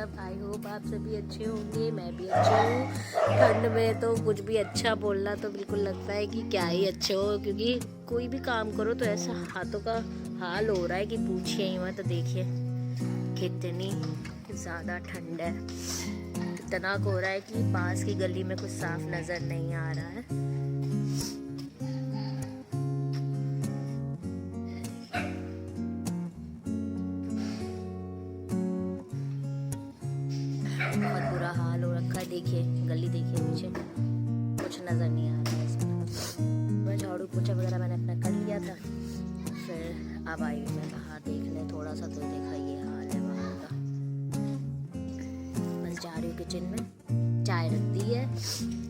सब। I hope आप सभी अच्छे होंगे, मैं भी अच्छी हूँ। ठंड में तो कुछ भी अच्छा बोलना तो बिल्कुल लगता है कि क्या ही अच्छे हो, क्योंकि कोई भी काम करो तो ऐसा हाथों का हाल हो रहा है कि पूछिए ही मत। तो देखिए कितनी ज़्यादा ठंड है, इतना कोहरा है कि पास की गली में कुछ साफ नज़र नहीं आ रहा है। बहुत बुरा हाल हो रखा है। देखिए गली, देखिए नीचे कुछ नज़र नहीं आ रहा है इसमें। मैं झाड़ू पोछा वगैरह मैंने अपना कर लिया था, फिर अब आई मैं बाहर देखने थोड़ा सा, तो देखा ये हाल है बाहर का। बस जा रही हूँ किचन में, चाय रख दी है,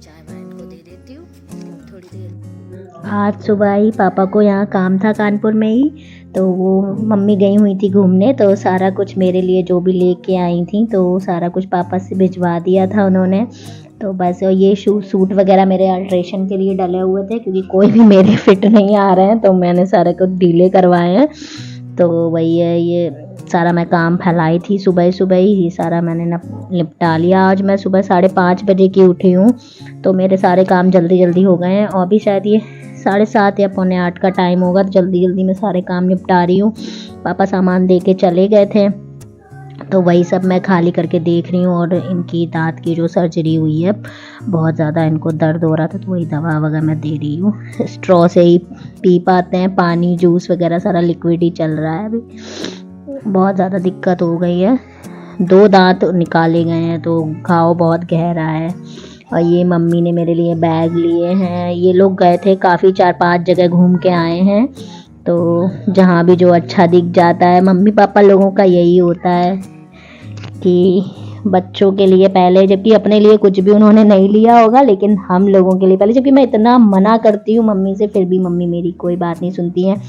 चाय मैं इनको दे देती हूँ थोड़ी देर। आज सुबह ही पापा को यहाँ काम था कानपुर में ही, तो वो मम्मी गई हुई थी घूमने, तो सारा कुछ मेरे लिए जो भी लेके आई थी तो सारा कुछ पापा से भिजवा दिया था उन्होंने। तो बस ये सूट वगैरह मेरे अल्ट्रेशन के लिए डले हुए थे, क्योंकि कोई भी मेरे फिट नहीं आ रहे हैं, तो मैंने सारे कुछ ढीले करवाए हैं। तो वही है, ये सारा मैं काम फैलाई थी सुबह सुबह ही, ये सारा मैंने निपटा लिया। आज मैं सुबह 5:30 बजे की उठी हूँ, तो मेरे सारे काम जल्दी जल्दी हो गए हैं। और भी शायद ये 7:30 या 7:45 का टाइम होगा, तो जल्दी जल्दी मैं सारे काम निपटा रही हूँ। पापा सामान दे के चले गए थे, तो वही सब मैं खाली करके देख रही हूँ। और इनकी दांत की जो सर्जरी हुई है, बहुत ज़्यादा इनको दर्द हो रहा था, तो वही दवा वगैरह मैं दे रही हूँ। स्ट्रॉ से ही पी पाते हैं, पानी जूस वगैरह सारा लिक्विड ही चल रहा है अभी। बहुत ज़्यादा दिक्कत हो गई है, 2 दांत निकाले गए हैं, तो घाव बहुत गहरा है। और ये मम्मी ने मेरे लिए बैग लिए हैं, ये लोग गए थे काफ़ी 4-5 जगह घूम के आए हैं, तो जहाँ भी जो अच्छा दिख जाता है, मम्मी पापा लोगों का यही होता है कि बच्चों के लिए पहले, जबकि अपने लिए कुछ भी उन्होंने नहीं लिया होगा, लेकिन हम लोगों के लिए पहले। जबकि मैं इतना मना करती हूँ मम्मी से, फिर भी मम्मी मेरी कोई बात नहीं सुनती हैं।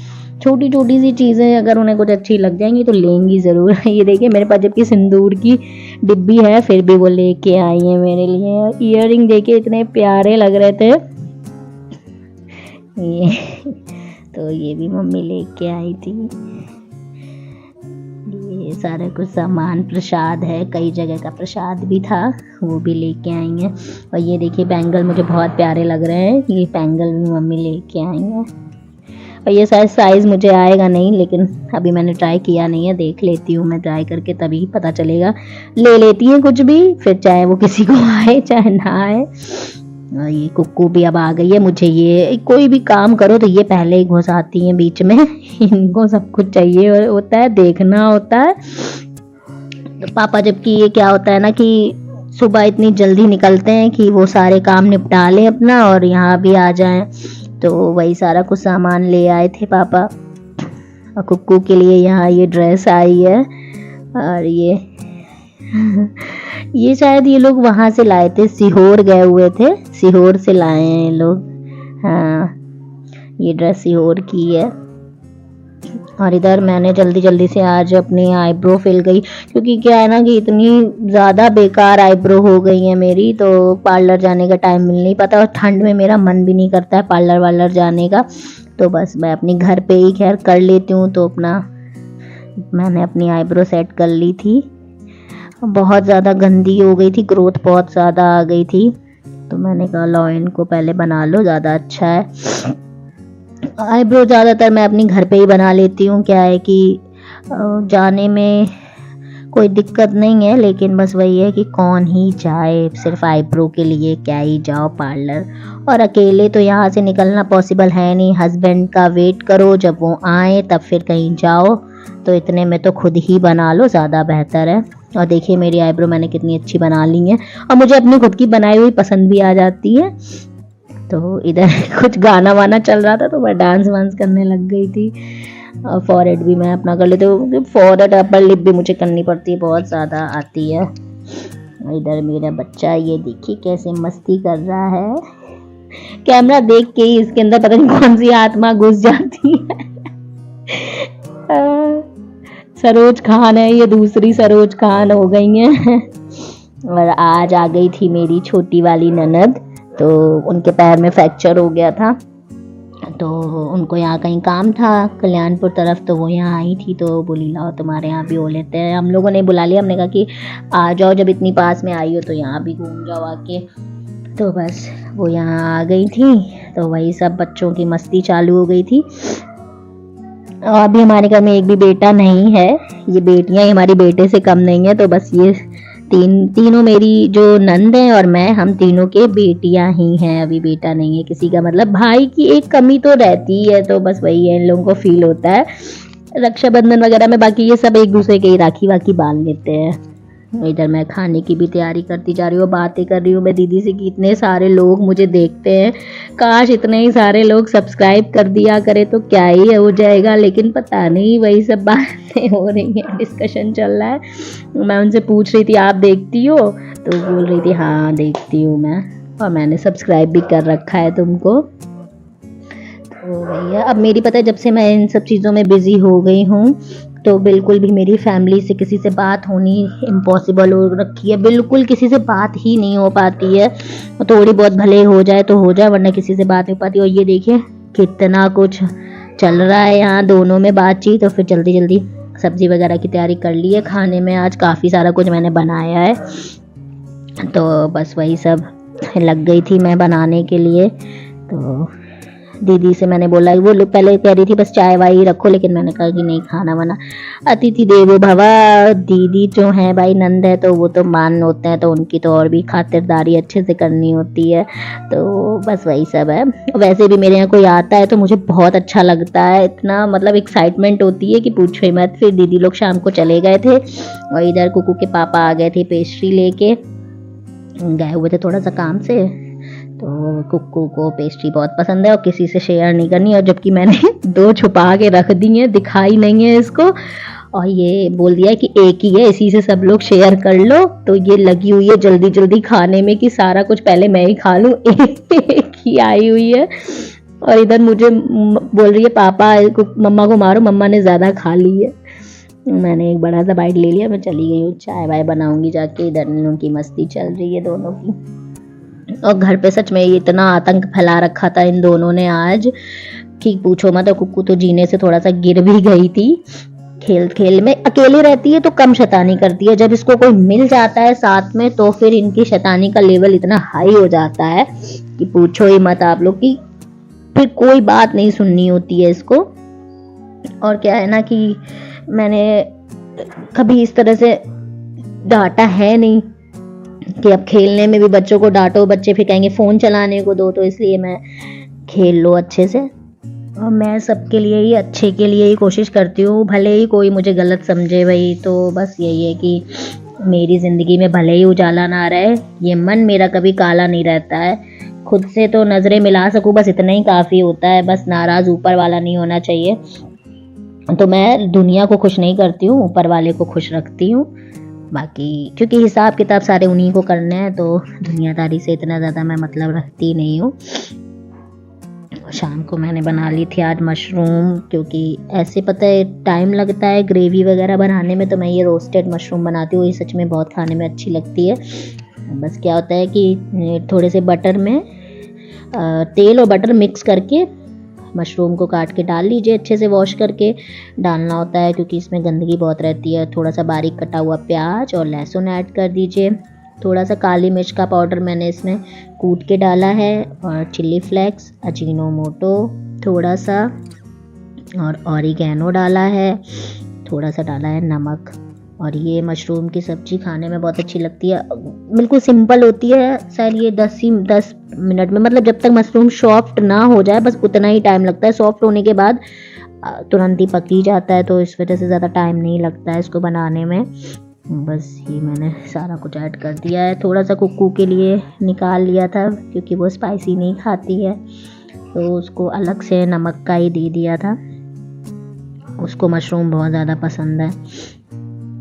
छोटी छोटी सी चीज़ें अगर उन्हें कुछ अच्छी लग जाएंगी तो लेंगी ज़रूर। ये देखिए मेरे पास जबकि सिंदूर की डिब्बी है, फिर भी वो लेके आई है मेरे लिए। ईयररिंग देखिए इतने प्यारे लग रहे थे ये तो ये भी मम्मी लेके आई थी। ये सारे कुछ सामान, प्रसाद है, कई जगह का प्रसाद भी था, वो भी लेके आई हैं। और ये देखिए बैंगल मुझे बहुत प्यारे लग रहे हैं, ये बैंगल भी मम्मी लेके आई हैं। और ये शायद साइज़ मुझे आएगा नहीं, लेकिन अभी मैंने ट्राई किया नहीं है, देख लेती हूँ मैं ट्राई करके, तभी पता चलेगा। ले लेती हैं कुछ भी, फिर चाहे वो किसी को आए चाहे ना आए। और ये कुक्कू भी अब आ गई है। मुझे ये कोई भी काम करो तो ये पहले ही घुस आती हैं बीच में। इनको सब कुछ चाहिए होता है, देखना होता है। तो पापा जबकि ये क्या होता है ना कि सुबह इतनी जल्दी निकलते हैं कि वो सारे काम निपटा लें अपना और यहाँ भी आ जाएं, तो वही सारा कुछ सामान ले आए थे पापा। और कुक्कू के लिए यहाँ ये ड्रेस आई है, और ये शायद ये लोग वहाँ से लाए थे, सीहोर गए हुए थे, सीहोर से लाए हैं ये लोग। हाँ, ये ड्रेस सीहोर की है। और इधर मैंने जल्दी जल्दी से आज अपनी आईब्रो फिल गई, क्योंकि क्या है ना कि इतनी ज़्यादा बेकार आईब्रो हो गई है मेरी, तो पार्लर जाने का टाइम मिल नहीं पाता, और ठंड में मेरा मन भी नहीं करता है पार्लर वार्लर जाने का। तो बस मैं अपनी घर पे ही खैर कर लेती हूँ। तो मैंने अपनी आईब्रो सेट कर ली थी, बहुत ज़्यादा गंदी हो गई थी, ग्रोथ बहुत ज़्यादा आ गई थी, तो मैंने कहा लो इनको पहले बना लो, ज़्यादा अच्छा है। आईब्रो ज़्यादातर मैं अपनी घर पे ही बना लेती हूँ, क्या है कि जाने में कोई दिक्कत नहीं है, लेकिन बस वही है कि कौन ही जाए सिर्फ आईब्रो के लिए, क्या ही जाओ पार्लर। और अकेले तो यहाँ से निकलना पॉसिबल है नहीं, हस्बैंड का वेट करो, जब वो आए तब फिर कहीं जाओ, तो इतने में तो खुद ही बना लो, ज़्यादा बेहतर है। और देखिए मेरी आईब्रो मैंने कितनी अच्छी बना ली है, और मुझे अपनी खुद की बनाई हुई पसंद भी आ जाती है। तो इधर कुछ गाना वाना चल रहा था, तो मैं डांस वांस करने लग गई थी। और फॉरहेड भी मैं अपना कर लेती हूँ, फॉरहेड अपर लिप भी मुझे करनी पड़ती है, बहुत ज़्यादा आती है। इधर मेरा बच्चा ये देखिए कैसे मस्ती कर रहा है, कैमरा देख के ही इसके अंदर पता नहीं कौन सी आत्मा घुस जाती है। सरोज खान है, ये दूसरी सरोज खान हो गई हैं। और आज आ गई थी मेरी छोटी वाली ननद, तो उनके पैर में फ्रैक्चर हो गया था, तो उनको यहाँ कहीं काम था कल्याणपुर तरफ, तो वो यहाँ आई थी, तो बोली लाओ तुम्हारे यहाँ भी हो लेते हैं। हम लोगों ने बुला लिया, हमने कहा कि आ जाओ, जब इतनी पास में आई हो तो यहाँ भी घूम जाओ आके। तो बस वो यहाँ आ गई थी, तो वही सब बच्चों की मस्ती चालू हो गई थी। और अभी हमारे घर में एक भी बेटा नहीं है, ये बेटियां ही हमारी बेटे से कम नहीं है। तो बस ये तीनों मेरी जो नंद है और मैं, हम तीनों के बेटियां ही हैं, अभी बेटा नहीं है किसी का। मतलब भाई की एक कमी तो रहती है, तो बस वही है, इन लोगों को फील होता है रक्षाबंधन वगैरह में। बाकी ये सब एक दूसरे के ही राखी वाखी बांध लेते हैं। इधर मैं खाने की भी तैयारी करती जा रही हूँ, बातें कर रही हूँ मैं दीदी से कि इतने सारे लोग मुझे देखते हैं, काश इतने ही सारे लोग सब्सक्राइब कर दिया करे तो क्या ही हो जाएगा। लेकिन पता नहीं, वही सब बातें हो रही हैं, डिस्कशन चल रहा है। मैं उनसे पूछ रही थी आप देखती हो, तो बोल रही थी हाँ देखती हूँ मैं, और मैंने सब्सक्राइब भी कर रखा है तुमको। तो भैया अब मेरी पता है, जब से मैं इन सब चीज़ों में बिज़ी हो गई हूँ तो बिल्कुल भी मेरी फैमिली से किसी से बात होनी इम्पॉसिबल हो रखी है। बिल्कुल किसी से बात ही नहीं हो पाती है, थोड़ी बहुत भले हो जाए तो हो जाए, वरना किसी से बात नहीं हो पाती। और ये देखिए कितना कुछ चल रहा है यहाँ दोनों में बातचीत। तो फिर जल्दी जल्दी सब्जी वगैरह की तैयारी कर ली है। खाने में आज काफ़ी सारा कुछ मैंने बनाया है, तो बस वही सब लग गई थी मैं बनाने के लिए। तो दीदी से मैंने बोला, वो लोग पहले कह रही थी बस चाय वाय रखो, लेकिन मैंने कहा कि नहीं, खाना बना। अतिथि देवो भवा, दीदी जो है भाई नंद है, तो वो तो मान होते हैं, तो उनकी तो और भी खातिरदारी अच्छे से करनी होती है। तो बस वही सब है। वैसे भी मेरे यहाँ कोई आता है तो मुझे बहुत अच्छा लगता है, इतना मतलब एक्साइटमेंट होती है कि पूछो ही मत। फिर दीदी लोग शाम को चले गए थे, और इधर कुकू के पापा आ गए थे, पेस्ट्री लेके गए हुए थे थोड़ा सा काम से। तो कुक्कू को पेस्ट्री बहुत पसंद है और किसी से शेयर नहीं करनी, और जबकि मैंने 2 छुपा के रख दी हैं, दिखाई नहीं है इसको, और ये बोल दिया कि एक ही है, इसी से सब लोग शेयर कर लो। तो ये लगी हुई है जल्दी जल्दी खाने में कि सारा कुछ पहले मैं ही खा लूँ, एक ही आई हुई है। और इधर मुझे बोल रही है पापा मम्मा को मारो, मम्मा ने ज़्यादा खा ली है। मैंने एक बड़ा सा बाइट ले लिया, मैं चली गई हूँ, चाय वाय बनाऊंगी जाके। इधर इन लोगों की मस्ती चल रही है दोनों की। और घर पे सच में इतना आतंक फैला रखा था इन दोनों ने आज कि पूछो मत। तो कुक्कू तो जीने से थोड़ा सा गिर भी गई थी खेल खेल में। अकेली रहती है तो कम शैतानी करती है, जब इसको कोई मिल जाता है साथ में तो फिर इनकी शैतानी का लेवल इतना हाई हो जाता है कि पूछो ही मत आप लोग की। फिर कोई बात नहीं सुननी होती है इसको। और क्या है ना कि मैंने कभी इस तरह से डांटा है नहीं कि अब खेलने में भी बच्चों को डांटो, बच्चे फिर कहेंगे फ़ोन चलाने को दो। तो इसलिए मैं खेल लो अच्छे से, और मैं सबके लिए ही अच्छे के लिए ही कोशिश करती हूँ, भले ही कोई मुझे गलत समझे भाई। तो बस यही है कि मेरी ज़िंदगी में भले ही उजाला ना रहे, ये मन मेरा कभी काला नहीं रहता है। खुद से तो नज़रें मिला सकूँ, बस इतना ही काफ़ी होता है। बस नाराज़ ऊपर वाला नहीं होना चाहिए। तो मैं दुनिया को खुश नहीं करती हूँ, ऊपर वाले को खुश रखती हूँ। बाकी क्योंकि हिसाब किताब सारे उन्हीं को करने हैं, तो दुनियादारी से इतना ज़्यादा मैं मतलब रखती नहीं हूँ। शाम को मैंने बना ली थी आज मशरूम, क्योंकि ऐसे पता है टाइम लगता है ग्रेवी वगैरह बनाने में, तो मैं ये रोस्टेड मशरूम बनाती हूँ। ये सच में बहुत खाने में अच्छी लगती है। बस क्या होता है कि थोड़े से बटर में तेल और बटर मिक्स करके मशरूम को काट के डाल लीजिए, अच्छे से वॉश करके डालना होता है क्योंकि इसमें गंदगी बहुत रहती है। थोड़ा सा बारीक कटा हुआ प्याज और लहसुन ऐड कर दीजिए। थोड़ा सा काली मिर्च का पाउडर मैंने इसमें कूट के डाला है, और चिल्ली फ्लेक्स, अजीनोमोटो थोड़ा सा, और ऑरिगेनो डाला है, थोड़ा सा डाला है नमक। और ये मशरूम की सब्ज़ी खाने में बहुत अच्छी लगती है, बिल्कुल सिंपल होती है। शायद ये 10 मिनट में, मतलब जब तक मशरूम सॉफ्ट ना हो जाए बस उतना ही टाइम लगता है। सॉफ्ट होने के बाद तुरंत ही पक ही जाता है, तो इस वजह से ज़्यादा टाइम नहीं लगता है इसको बनाने में। बस ये मैंने सारा कुछ ऐड कर दिया है। थोड़ा सा कुक्कू के लिए निकाल लिया था क्योंकि वो स्पाइसी नहीं खाती है, तो उसको अलग से नमक का ही दे दिया था। उसको मशरूम बहुत ज़्यादा पसंद है,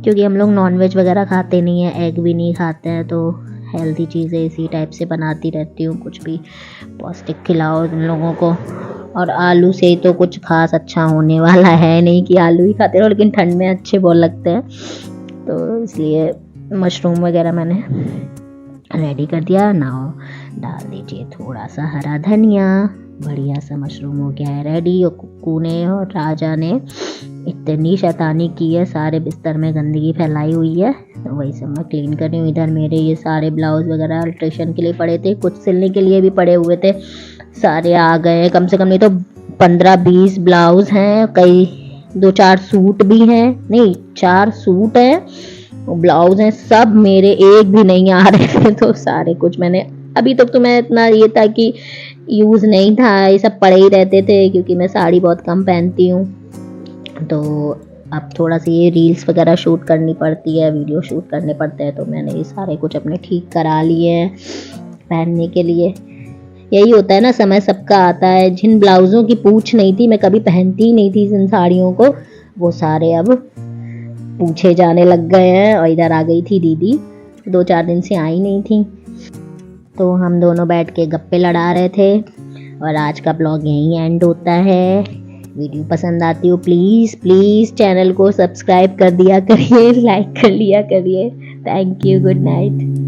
क्योंकि हम लोग नॉनवेज वगैरह खाते नहीं हैं, एग भी नहीं खाते हैं, तो हेल्दी चीज़ें इसी टाइप से बनाती रहती हूँ। कुछ भी पौष्टिक खिलाओ इन लोगों को। और आलू से तो कुछ खास अच्छा होने वाला है नहीं कि आलू ही खाते रहो, लेकिन ठंड में अच्छे बहुत लगते हैं, तो इसलिए मशरूम वगैरह मैंने रेडी कर दिया। नाउ डाल दीजिए थोड़ा सा हरा धनिया, बढ़िया सा मशरूम हो गया है रेडी। और कुक्कू ने और राजा ने इतनी शैतानी की है, सारे बिस्तर में गंदगी फैलाई हुई है, तो वही सब मैं क्लीन कर रही हूँ। इधर मेरे ये सारे ब्लाउज वगैरह अल्ट्रेशन के लिए पड़े थे, कुछ सिलने के लिए भी पड़े हुए थे, सारे आ गए। कम से कम नहीं तो 15-20 ब्लाउज हैं, कई 2-4 सूट भी हैं, नहीं 4 सूट हैं, ब्लाउज हैं, सब मेरे एक भी नहीं आ रहे थे। तो सारे कुछ मैंने अभी तक तो मैं इतना ये था कि यूज़ नहीं था, ये सब पड़े ही रहते थे क्योंकि मैं साड़ी बहुत कम पहनती हूँ। तो अब थोड़ा सा ये रील्स वगैरह शूट करनी पड़ती है, वीडियो शूट करने पड़ते हैं, तो मैंने ये सारे कुछ अपने ठीक करा लिए हैं पहनने के लिए। यही होता है ना, समय सबका आता है। जिन ब्लाउज़ों की पूछ नहीं थी, मैं कभी पहनती ही नहीं थी इन साड़ियों को, वो सारे अब पूछे जाने लग गए हैं। और इधर आ गई थी दीदी, 2-4 दिन से आई नहीं थी, तो हम दोनों बैठ के गप्पे लड़ा रहे थे। और आज का ब्लॉग यहीं एंड होता है। वीडियो पसंद आती हो प्लीज़ प्लीज़ चैनल को सब्सक्राइब कर दिया करिए, लाइक कर लिया करिए। Thank you, good night.